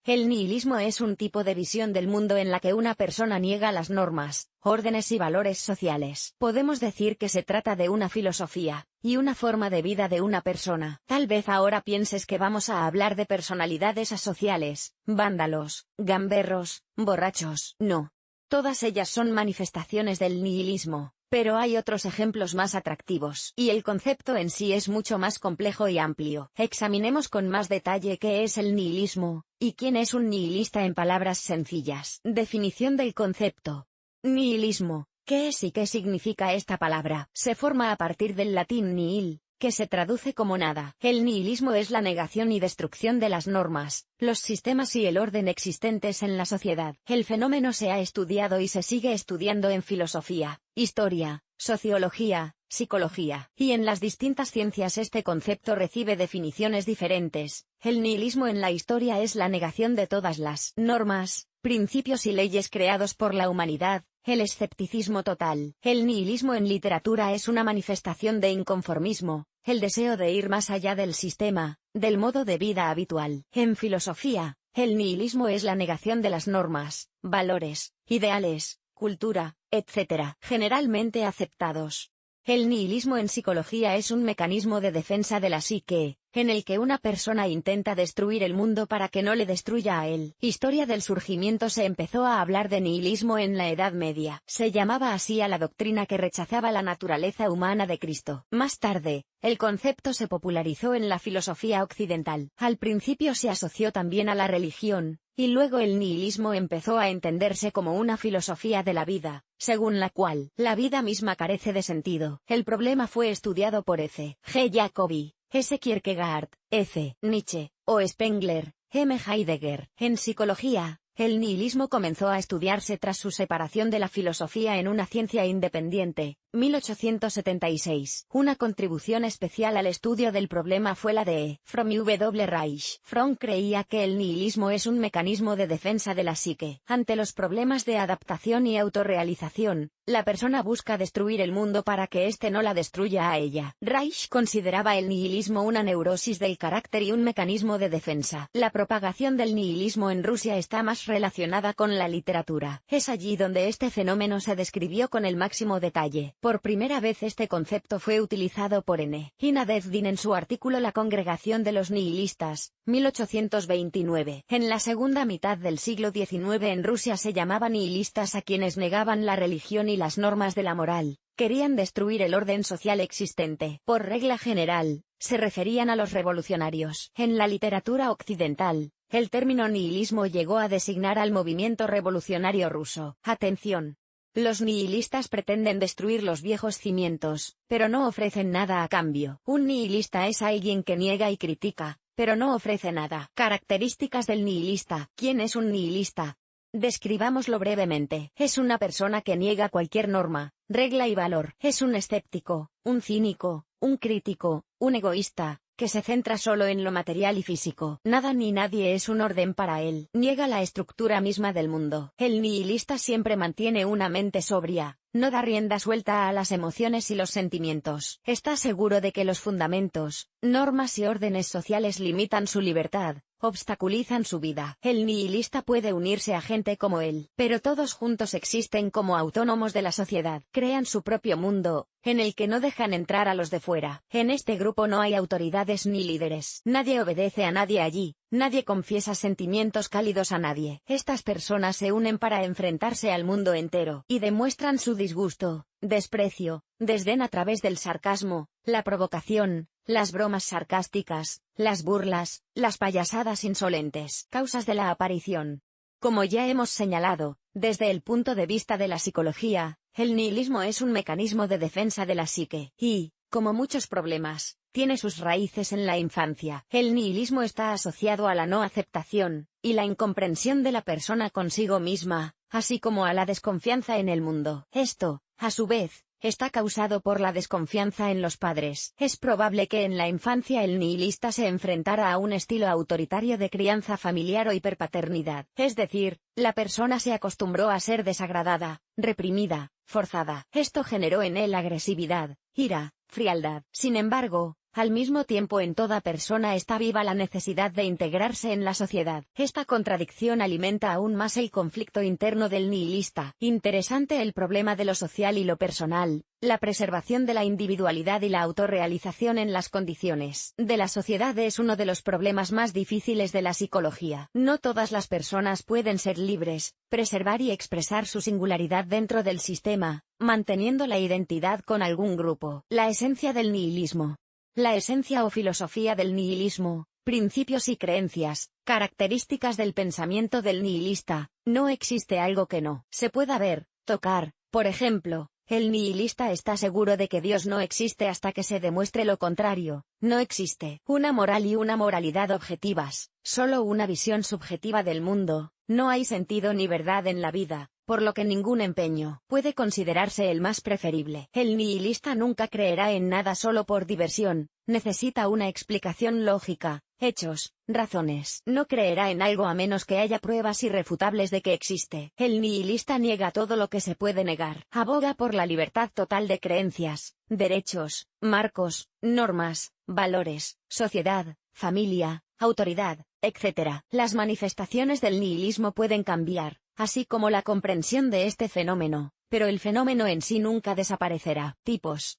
El nihilismo es un tipo de visión del mundo en la que una persona niega las normas, órdenes y valores sociales. Podemos decir que se trata de una filosofía y una forma de vida de una persona. Tal vez ahora pienses que vamos a hablar de personalidades asociales, vándalos, gamberros, borrachos. No. Todas ellas son manifestaciones del nihilismo. Pero hay otros ejemplos más atractivos. Y el concepto en sí es mucho más complejo y amplio. Examinemos con más detalle qué es el nihilismo, y quién es un nihilista en palabras sencillas. Definición del concepto. Nihilismo. ¿Qué es y qué significa esta palabra? Se forma a partir del latín nihil, que se traduce como nada. El nihilismo es la negación y destrucción de las normas, los sistemas y el orden existentes en la sociedad. El fenómeno se ha estudiado y se sigue estudiando en filosofía, historia, sociología, psicología, y en las distintas ciencias este concepto recibe definiciones diferentes. El nihilismo en la historia es la negación de todas las normas, principios y leyes creados por la humanidad. El escepticismo total. El nihilismo en literatura es una manifestación de inconformismo, el deseo de ir más allá del sistema, del modo de vida habitual. En filosofía, el nihilismo es la negación de las normas, valores, ideales, cultura, etc., generalmente aceptados. El nihilismo en psicología es un mecanismo de defensa de la psique, en el que una persona intenta destruir el mundo para que no le destruya a él. Historia del surgimiento. Se empezó a hablar de nihilismo en la Edad Media. Se llamaba así a la doctrina que rechazaba la naturaleza humana de Cristo. Más tarde, el concepto se popularizó en la filosofía occidental. Al principio se asoció también a la religión, y luego el nihilismo empezó a entenderse como una filosofía de la vida, según la cual la vida misma carece de sentido. El problema fue estudiado por F. G. Jacobi, S. Kierkegaard, F. Nietzsche, o Spengler, M. Heidegger. En psicología, el nihilismo comenzó a estudiarse tras su separación de la filosofía en una ciencia independiente, 1876. Una contribución especial al estudio del problema fue la de Fromm y W. Reich. Fromm creía que el nihilismo es un mecanismo de defensa de la psique. Ante los problemas de adaptación y autorrealización, la persona busca destruir el mundo para que éste no la destruya a ella. Reich consideraba el nihilismo una neurosis del carácter y un mecanismo de defensa. La propagación del nihilismo en Rusia está más relacionada con la literatura. Es allí donde este fenómeno se describió con el máximo detalle. Por primera vez este concepto fue utilizado por N. Inadeddin en su artículo La congregación de los nihilistas, 1829. En la segunda mitad del siglo XIX en Rusia se llamaba nihilistas a quienes negaban la religión y las normas de la moral, querían destruir el orden social existente. Por regla general, se referían a los revolucionarios. En la literatura occidental, el término nihilismo llegó a designar al movimiento revolucionario ruso. Atención. Los nihilistas pretenden destruir los viejos cimientos, pero no ofrecen nada a cambio. Un nihilista es alguien que niega y critica, pero no ofrece nada. Características del nihilista. ¿Quién es un nihilista? Describámoslo brevemente. Es una persona que niega cualquier norma, regla y valor. Es un escéptico, un cínico, un crítico, un egoísta, que se centra solo en lo material y físico. Nada ni nadie es un orden para él. Niega la estructura misma del mundo. El nihilista siempre mantiene una mente sobria, no da rienda suelta a las emociones y los sentimientos. Está seguro de que los fundamentos, normas y órdenes sociales limitan su libertad, obstaculizan su vida. El nihilista puede unirse a gente como él, pero todos juntos existen como autónomos de la sociedad. Crean su propio mundo, en el que no dejan entrar a los de fuera. En este grupo no hay autoridades ni líderes. Nadie obedece a nadie allí. Nadie confiesa sentimientos cálidos a nadie. Estas personas se unen para enfrentarse al mundo entero, y demuestran su disgusto, desprecio, desdén a través del sarcasmo, la provocación, las bromas sarcásticas, las burlas, las payasadas insolentes. Causas de la aparición. Como ya hemos señalado, desde el punto de vista de la psicología, el nihilismo es un mecanismo de defensa de la psique, y, como muchos problemas, tiene sus raíces en la infancia. El nihilismo está asociado a la no aceptación, y la incomprensión de la persona consigo misma, así como a la desconfianza en el mundo. Esto, a su vez, está causado por la desconfianza en los padres. Es probable que en la infancia el nihilista se enfrentara a un estilo autoritario de crianza familiar o hiperpaternidad. Es decir, la persona se acostumbró a ser desagradada, reprimida, forzada. Esto generó en él agresividad, ira, frialdad. Sin embargo, Al mismo tiempo en toda persona está viva la necesidad de integrarse en la sociedad. Esta contradicción alimenta aún más el conflicto interno del nihilista. Interesante el problema de lo social y lo personal, la preservación de la individualidad y la autorrealización en las condiciones de la sociedad es uno de los problemas más difíciles de la psicología. No todas las personas pueden ser libres, preservar y expresar su singularidad dentro del sistema, manteniendo la identidad con algún grupo. La esencia del nihilismo. La esencia o filosofía del nihilismo, principios y creencias, características del pensamiento del nihilista. No existe algo que no se pueda ver, tocar. Por ejemplo, el nihilista está seguro de que Dios no existe hasta que se demuestre lo contrario. No existe una moral y una moralidad objetivas, solo una visión subjetiva del mundo. No hay sentido ni verdad en la vida, por lo que ningún empeño puede considerarse el más preferible. El nihilista nunca creerá en nada solo por diversión, necesita una explicación lógica, hechos, razones. No creerá en algo a menos que haya pruebas irrefutables de que existe. El nihilista niega todo lo que se puede negar. Aboga por la libertad total de creencias, derechos, marcos, normas, valores, sociedad, familia, autoridad, etc. Las manifestaciones del nihilismo pueden cambiar, así como la comprensión de este fenómeno, pero el fenómeno en sí nunca desaparecerá. Tipos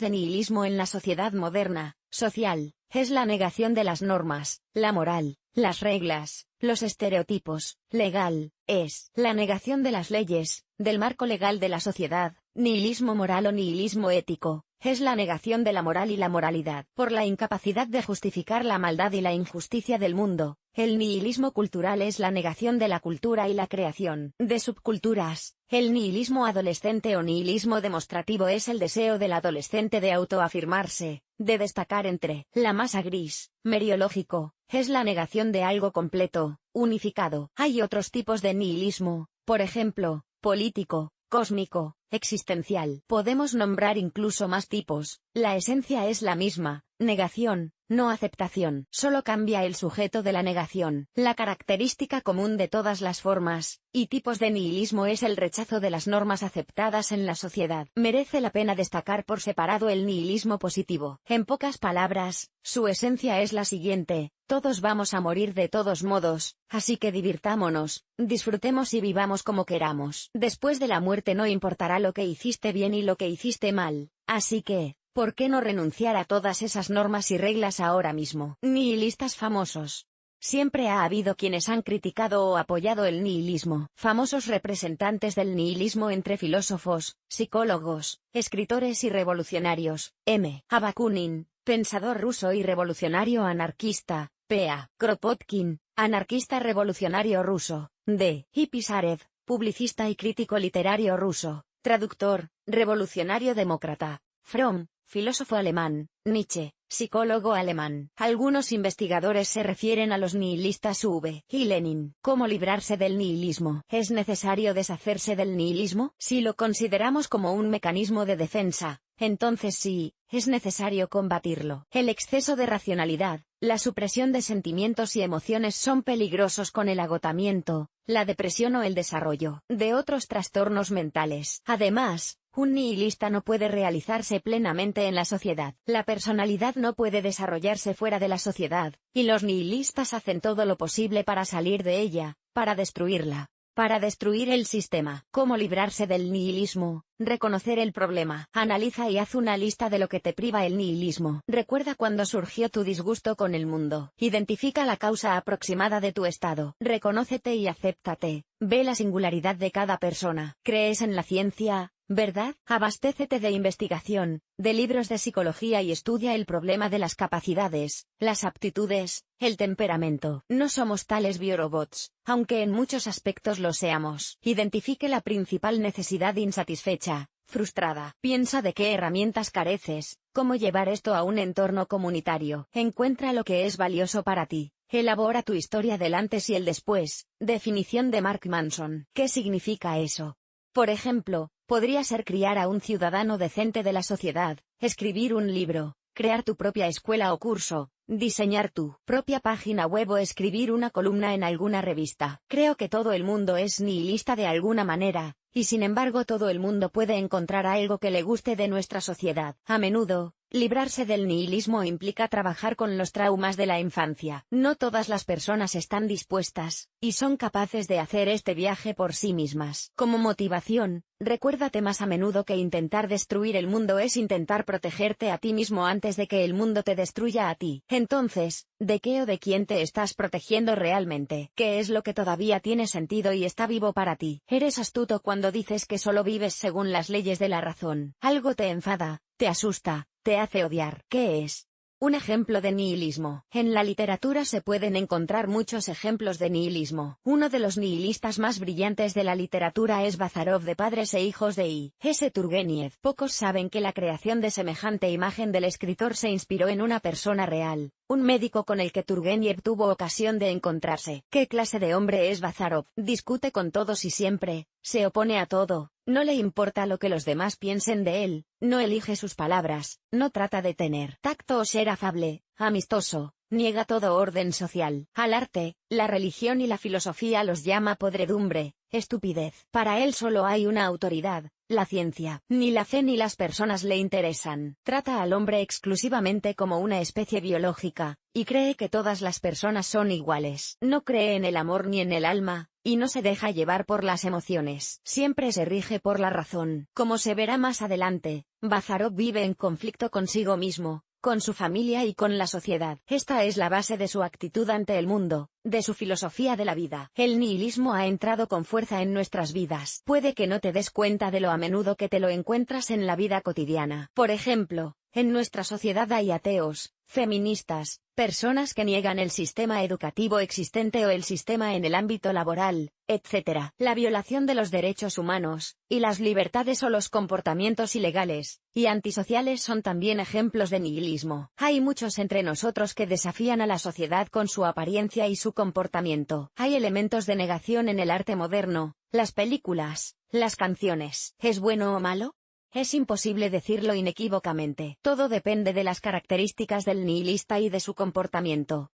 de nihilismo en la sociedad moderna. Social, es la negación de las normas, la moral, las reglas, los estereotipos. Legal, es la negación de las leyes, del marco legal de la sociedad. Nihilismo moral o nihilismo ético, es la negación de la moral y la moralidad. Por la incapacidad de justificar la maldad y la injusticia del mundo. El nihilismo cultural es la negación de la cultura y la creación de subculturas. El nihilismo adolescente o nihilismo demostrativo es el deseo del adolescente de autoafirmarse, de destacar entre la masa gris. Meriológico, es la negación de algo completo, unificado. Hay otros tipos de nihilismo, por ejemplo, político, cósmico, existencial. Podemos nombrar incluso más tipos. La esencia es la misma, negación, no aceptación. Solo cambia el sujeto de la negación. La característica común de todas las formas y tipos de nihilismo es el rechazo de las normas aceptadas en la sociedad. Merece la pena destacar por separado el nihilismo positivo. En pocas palabras, su esencia es la siguiente: todos vamos a morir de todos modos, así que divirtámonos, disfrutemos y vivamos como queramos. Después de la muerte no importará lo que hiciste bien y lo que hiciste mal, así que, ¿por qué no renunciar a todas esas normas y reglas ahora mismo? Nihilistas famosos. Siempre ha habido quienes han criticado o apoyado el nihilismo. Famosos representantes del nihilismo entre filósofos, psicólogos, escritores y revolucionarios. M. A. Bakunin, pensador ruso y revolucionario anarquista. P. A. Kropotkin, anarquista revolucionario ruso. D. I. Pisarev, publicista y crítico literario ruso, traductor, revolucionario demócrata. Fromm, filósofo alemán. Nietzsche, psicólogo alemán. Algunos investigadores se refieren a los nihilistas V. y Lenin. ¿Cómo librarse del nihilismo? ¿Es necesario deshacerse del nihilismo? Si lo consideramos como un mecanismo de defensa, entonces sí, es necesario combatirlo. El exceso de racionalidad, la supresión de sentimientos y emociones son peligrosos con el agotamiento, la depresión o el desarrollo de otros trastornos mentales. Además, un nihilista no puede realizarse plenamente en la sociedad. La personalidad no puede desarrollarse fuera de la sociedad, y los nihilistas hacen todo lo posible para salir de ella, para destruirla, para destruir el sistema. ¿Cómo librarse del nihilismo? Reconocer el problema. Analiza y haz una lista de lo que te priva el nihilismo. Recuerda cuándo surgió tu disgusto con el mundo. Identifica la causa aproximada de tu estado. Reconócete y acéptate. Ve la singularidad de cada persona. ¿Crees en la ciencia? ¿Verdad? Abastécete de investigación, de libros de psicología y estudia el problema de las capacidades, las aptitudes, el temperamento. No somos tales biorobots, aunque en muchos aspectos lo seamos. Identifique la principal necesidad insatisfecha, frustrada. Piensa de qué herramientas careces, cómo llevar esto a un entorno comunitario. Encuentra lo que es valioso para ti. Elabora tu historia del antes y el después. Definición de Mark Manson. ¿Qué significa eso? Por ejemplo, podría ser criar a un ciudadano decente de la sociedad, escribir un libro, crear tu propia escuela o curso, diseñar tu propia página web o escribir una columna en alguna revista. Creo que todo el mundo es nihilista de alguna manera, y sin embargo todo el mundo puede encontrar algo que le guste de nuestra sociedad. A menudo, Librarse del nihilismo implica trabajar con los traumas de la infancia. No todas las personas están dispuestas, y son capaces de hacer este viaje por sí mismas. Como motivación, recuérdate más a menudo que intentar destruir el mundo es intentar protegerte a ti mismo antes de que el mundo te destruya a ti. Entonces, ¿de qué o de quién te estás protegiendo realmente? ¿Qué es lo que todavía tiene sentido y está vivo para ti? Eres astuto cuando dices que solo vives según las leyes de la razón. Algo te enfada, te asusta, te hace odiar. ¿Qué es? Un ejemplo de nihilismo. En la literatura se pueden encontrar muchos ejemplos de nihilismo. Uno de los nihilistas más brillantes de la literatura es Bazarov de Padres e Hijos de I. S. Turgeniev. Pocos saben que la creación de semejante imagen del escritor se inspiró en una persona real, un médico con el que Turgeniev tuvo ocasión de encontrarse. ¿Qué clase de hombre es Bazarov? Discute con todos y siempre, se opone a todo. No le importa lo que los demás piensen de él, no elige sus palabras, no trata de tener tacto o ser afable, amistoso, niega todo orden social. Al arte, la religión y la filosofía los llama podredumbre, estupidez. Para él solo hay una autoridad, la ciencia. Ni la fe ni las personas le interesan. Trata al hombre exclusivamente como una especie biológica, y cree que todas las personas son iguales. No cree en el amor ni en el alma, y no se deja llevar por las emociones. Siempre se rige por la razón. Como se verá más adelante, Bazarov vive en conflicto consigo mismo, con su familia y con la sociedad. Esta es la base de su actitud ante el mundo, de su filosofía de la vida. El nihilismo ha entrado con fuerza en nuestras vidas. Puede que no te des cuenta de lo a menudo que te lo encuentras en la vida cotidiana. Por ejemplo, en nuestra sociedad hay ateos, feministas, personas que niegan el sistema educativo existente o el sistema en el ámbito laboral, etc. La violación de los derechos humanos, y las libertades o los comportamientos ilegales y antisociales son también ejemplos de nihilismo. Hay muchos entre nosotros que desafían a la sociedad con su apariencia y su comportamiento. Hay elementos de negación en el arte moderno, las películas, las canciones. ¿Es bueno o malo? Es imposible decirlo inequívocamente. Todo depende de las características del nihilista y de su comportamiento.